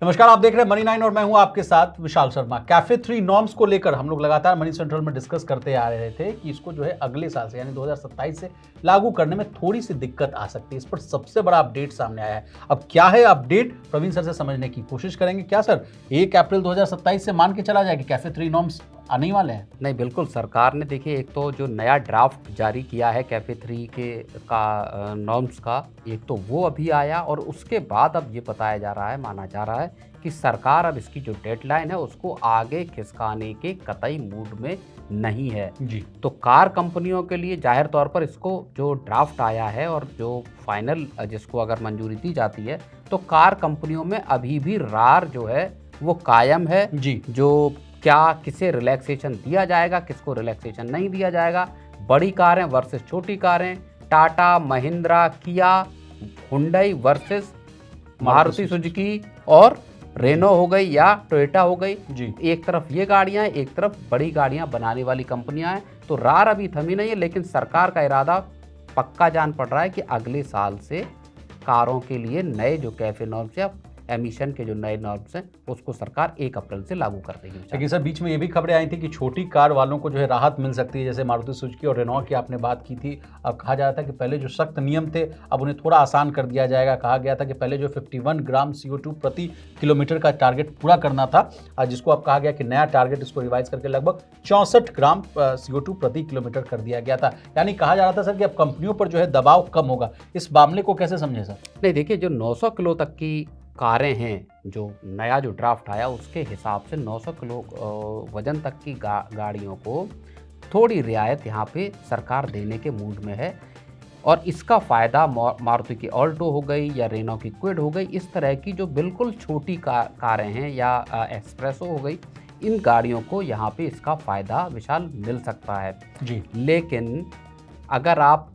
नमस्कार, आप देख रहे हैं मनी 9 और मैं हूं आपके साथ विशाल शर्मा। कैफे 3 नॉर्म्स को लेकर हम लोग लगातार मनी सेंट्रल में डिस्कस करते आ रहे थे कि इसको जो है अगले साल से यानी 2027 से लागू करने में थोड़ी सी दिक्कत आ सकती है। इस पर सबसे बड़ा अपडेट सामने आया है। अब क्या है अपडेट, प्रवीण सर से समझने की कोशिश करेंगे। क्या सर 1 अप्रैल 2027 से मान के चला जाए कि कैफे 3 नॉर्म्स आने ही वाले हैं? नहीं, बिल्कुल। सरकार ने देखिए एक तो जो नया ड्राफ्ट जारी किया है कैफे 3 का नॉर्म्स का, एक तो वो अभी आया और उसके बाद अब ये बताया जा रहा है, माना जा रहा है कि सरकार अब इसकी जो डेडलाइन है उसको आगे खिसकाने के कतई मूड में नहीं है जी। तो कार कंपनियों के लिए जाहिर तौर पर इसको जो ड्राफ्ट आया है और जो फाइनल जिसको अगर मंजूरी दी जाती है तो कार कंपनियों में अभी भी रार जो है वो कायम है। जी। जो क्या किसे रिलैक्सेशन दिया जाएगा, किसको रिलैक्सेशन नहीं दिया जाएगा, बड़ी कारें वर्सेस छोटी कारें, टाटा, महिंद्रा, किया, हुंडई वर्सेस मारुति सुजुकी और रेनो हो गई या टोयोटा हो गई। जी। एक तरफ ये गाड़ियां हैं, एक तरफ बड़ी गाड़ियां बनाने वाली कंपनियां हैं। तो रार अभी थमी नहीं है, लेकिन सरकार का इरादा पक्का जान पड़ रहा है कि अगले साल से कारों के लिए नए जो कैफे नॉर्म्स या एमिशन के जो नए नॉर्म्स हैं उसको सरकार 1 अप्रैल से लागू कर देगी। लेकिन सर बीच में ये भी खबरें आई थी कि छोटी कार वालों को जो है राहत मिल सकती है, जैसे मारुति सुजुकी और रेनॉ की आपने बात की थी। अब कहा जा रहा था कि पहले जो सख्त नियम थे अब उन्हें थोड़ा आसान कर दिया जाएगा। कहा गया था कि पहले जो 51 ग्राम CO2 प्रति किलोमीटर का टारगेट पूरा करना था, जिसको अब कहा गया कि नया टारगेट इसको रिवाइज करके लगभग 64 ग्राम CO2 प्रति किलोमीटर कर दिया गया था। यानी कहा जा रहा था सर कि अब कंपनियों पर जो है दबाव कम होगा। इस मामले को कैसे समझे सर? नहीं, देखिए जो 900 किलो तक की कारें हैं, जो नया जो ड्राफ्ट आया उसके हिसाब से 900 किलो वजन तक की गाड़ियों को थोड़ी रियायत यहाँ पे सरकार देने के मूड में है और इसका फ़ायदा मारुति की ऑल्टो हो गई या रेनो की क्विड हो गई, इस तरह की जो बिल्कुल छोटी कारें हैं या एक्सप्रेसो हो गई, इन गाड़ियों को यहाँ पे इसका फ़ायदा विशाल मिल सकता है जी। लेकिन अगर आप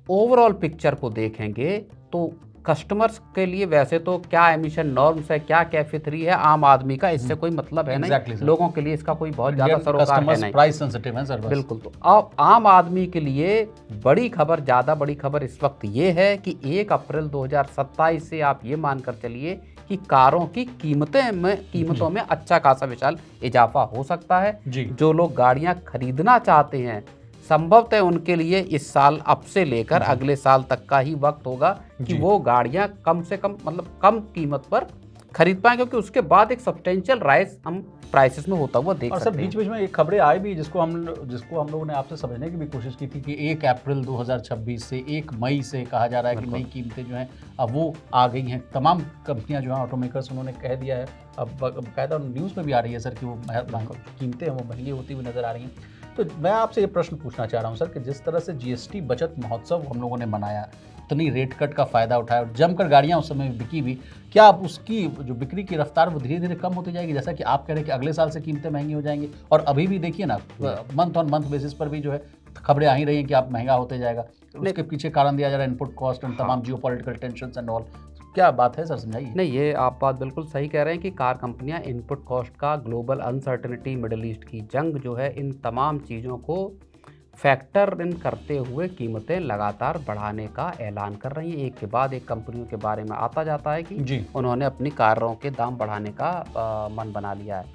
ओवरऑल पिक्चर को देखेंगे तो कस्टमर्स के लिए वैसे तो क्या एमिशन नॉर्म्स है, क्या कैफे 3 है, आम आदमी का इससे कोई मतलब है नहीं। लोगों के लिए इसका कोई बहुत ज़्यादा सरोकार है नहीं। प्राइस सेंसिटिव है सर। बिल्कुल। तो अब आम आदमी के लिए ज़्यादा बड़ी खबर इस वक्त ये है कि 1 अप्रैल 2027 से आप ये मानकर चलिए कि कारों की कीमतों में अच्छा खासा विशाल इजाफा हो सकता है। जो लोग गाड़ियां खरीदना चाहते हैं संभवतः उनके लिए इस साल अब से लेकर अगले साल तक का ही वक्त होगा कि वो गाड़ियां कम से कम मतलब कम कीमत पर खरीद पाएं, क्योंकि उसके बाद एक सब्सटेंशियल राइज हम प्राइसेस में होता हुआ देख सकते हैं। बीच बीच में एक खबरें आई भी जिसको हम लोगों ने आपसे समझने की भी कोशिश की थी कि 1 अप्रैल 2026 से 1 मई से कहा जा रहा है कि नई कीमतें जो हैं अब वो आ गई हैं। तमाम कंपनियां जो हैं ऑटोमेकर्स उन्होंने कह दिया है। अब बाकायदा न्यूज़ में भी आ रही है सर कि वो कीमतें हैं वो महंगी होती हुई नजर आ रही हैं। तो मैं आपसे ये प्रश्न पूछना चाह रहा हूँ सर कि जिस तरह से GST बचत महोत्सव हम लोगों ने मनाया, इतनी रेट कट का फ़ायदा उठाया और जमकर गाड़ियाँ उस समय बिकी भी, क्या अब उसकी जो बिक्री की रफ्तार वो धीरे धीरे कम होती जाएगी? जैसा कि आप कह रहे हैं कि अगले साल से कीमतें महंगी हो जाएंगी और अभी भी देखिए ना मंथ ऑन मंथ बेसिस पर भी जो है खबरें आ ही रही हैं कि आप महंगा होते जाएगा। उसके पीछे कारण दिया जा रहा है इनपुट कॉस्ट एंड तमाम जियोपॉलिटिकल टेंशंस एंड ऑल। क्या बात है सर, समझाइए। नहीं, ये आप बात बिल्कुल सही कह रहे हैं कि कार कंपनियां इनपुट कॉस्ट का, ग्लोबल अनसर्टेनिटी, मिडिल ईस्ट की जंग जो है, इन तमाम चीज़ों को फैक्टर इन करते हुए कीमतें लगातार बढ़ाने का ऐलान कर रही हैं। एक के बाद एक कंपनियों के बारे में आता जाता है कि उन्होंने अपनी कारों के दाम बढ़ाने का मन बना लिया है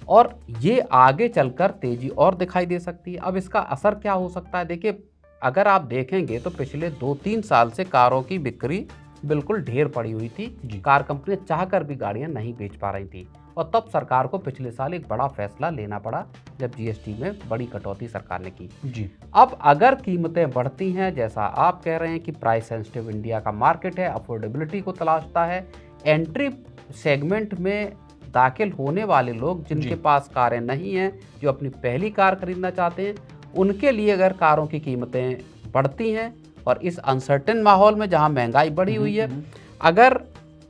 और ये आगे चलकर तेजी और दिखाई दे सकती है। अब इसका असर क्या हो सकता है? देखिए, अगर आप देखेंगे तो पिछले 2-3 साल से कारों की बिक्री बिल्कुल ढेर पड़ी हुई थी। कार कंपनियां चाहकर भी गाड़ियां नहीं बेच पा रही थी और तब सरकार को पिछले साल एक बड़ा फैसला लेना पड़ा जब GST में बड़ी कटौती सरकार ने की। अब अगर कीमतें बढ़ती हैं, जैसा आप कह रहे हैं कि प्राइस सेंसिटिव इंडिया का मार्केट है, अफोर्डेबिलिटी को तलाशता है, एंट्री सेगमेंट में दाखिल होने वाले लोग जिनके पास कारें नहीं हैं, जो अपनी पहली कार खरीदना चाहते हैं, उनके लिए अगर कारों की कीमतें बढ़ती हैं और इस अनसर्टेन माहौल में जहां महंगाई बढ़ी हुई है, अगर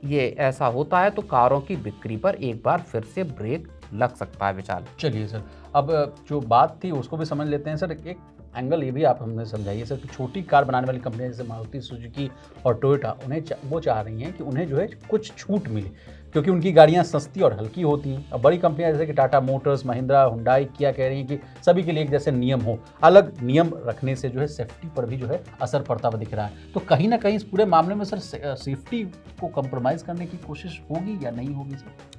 ये ऐसा होता है तो कारों की बिक्री पर एक बार फिर से ब्रेक लग सकता है विशाल। चलिए सर, अब जो बात थी उसको भी समझ लेते हैं सर। एक एंगल ये भी आप हमें समझाइए सर कि छोटी कार बनाने वाली कंपनियां जैसे मारुति सुजुकी और टोयोटा वो चाह रही हैं कि उन्हें जो है कुछ छूट मिले, क्योंकि उनकी गाड़ियां सस्ती और हल्की होती हैं। अब बड़ी कंपनियां जैसे कि टाटा मोटर्स, महिंद्रा, हुंडई, किया कह रही हैं कि सभी के लिए एक जैसे नियम हो। अलग नियम रखने से जो है सेफ्टी पर भी जो है असर पड़ता हुआ दिख रहा है। तो कहीं ना कहीं इस पूरे मामले में सर सेफ्टी को कंप्रोमाइज़ करने की कोशिश होगी या नहीं होगी सर?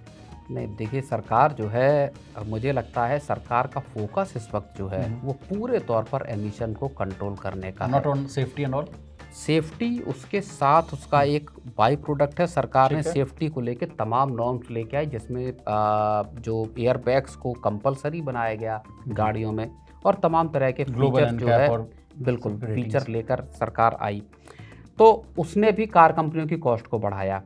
नहीं, देखिए सरकार जो है, मुझे लगता है सरकार का फोकस इस वक्त जो है वो पूरे तौर पर एमिशन को कंट्रोल करने का है। Not on safety and all. Safety उसके साथ उसका एक बाई प्रोडक्ट है। सरकार ने ठीक है। सेफ्टी को लेके तमाम नॉर्म्स लेके आई, जिसमें जो एयर बैग्स को कंपलसरी बनाया गया गाड़ियों में, और तमाम तरह के ग्लोबल फीचर जो है, बिल्कुल फीचर लेकर सरकार आई। तो उसने भी कार कंपनियों की कॉस्ट को बढ़ाया।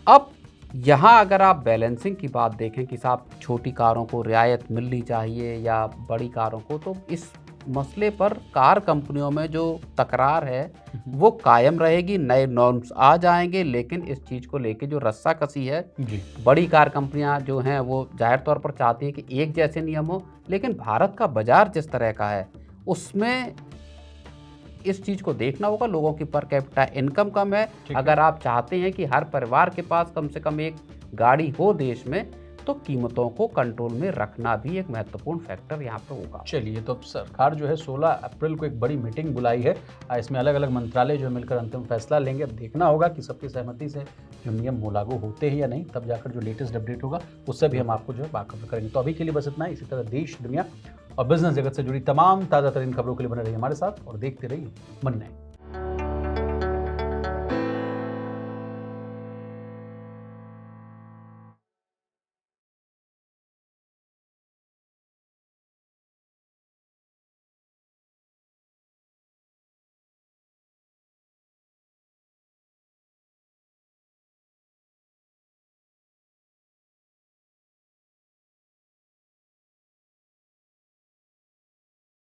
अब यहाँ अगर आप बैलेंसिंग की बात देखें कि साहब छोटी कारों को रियायत मिलनी चाहिए या बड़ी कारों को, तो इस मसले पर कार कंपनियों में जो तकरार है वो कायम रहेगी। नए नॉर्म्स आ जाएंगे, लेकिन इस चीज़ को लेके जो रस्साकसी है, जी। बड़ी कार कंपनियां जो हैं वो जाहिर तौर पर चाहती हैं कि एक जैसे नियम हो, लेकिन भारत का बाजार जिस तरह का है उसमें इस चीज़ को देखना होगा। लोगों की पर कैपिटा इनकम कम है। अगर आप चाहते हैं कि हर परिवार के पास कम से कम एक गाड़ी हो देश में, तो कीमतों को कंट्रोल में रखना भी एक महत्वपूर्ण फैक्टर यहाँ पे होगा। चलिए, तो अब सरकार जो है 16 अप्रैल को एक बड़ी मीटिंग बुलाई है। इसमें अलग अलग मंत्रालय जो है मिलकर अंतिम फैसला लेंगे। अब देखना होगा कि सबकी सहमति से जो नियम वो लागू होते हैं या नहीं, तब जाकर जो लेटेस्ट अपडेट होगा उससे भी हम आपको जो है बाखबर करेंगे। तो अभी के लिए बस इतना ही। इसी तरह देश, दुनिया और बिजनेस जगत से जुड़ी तमाम ताज़ा तरीन खबरों के लिए बने रहिए हमारे साथ और देखते रहिए मन नहीं।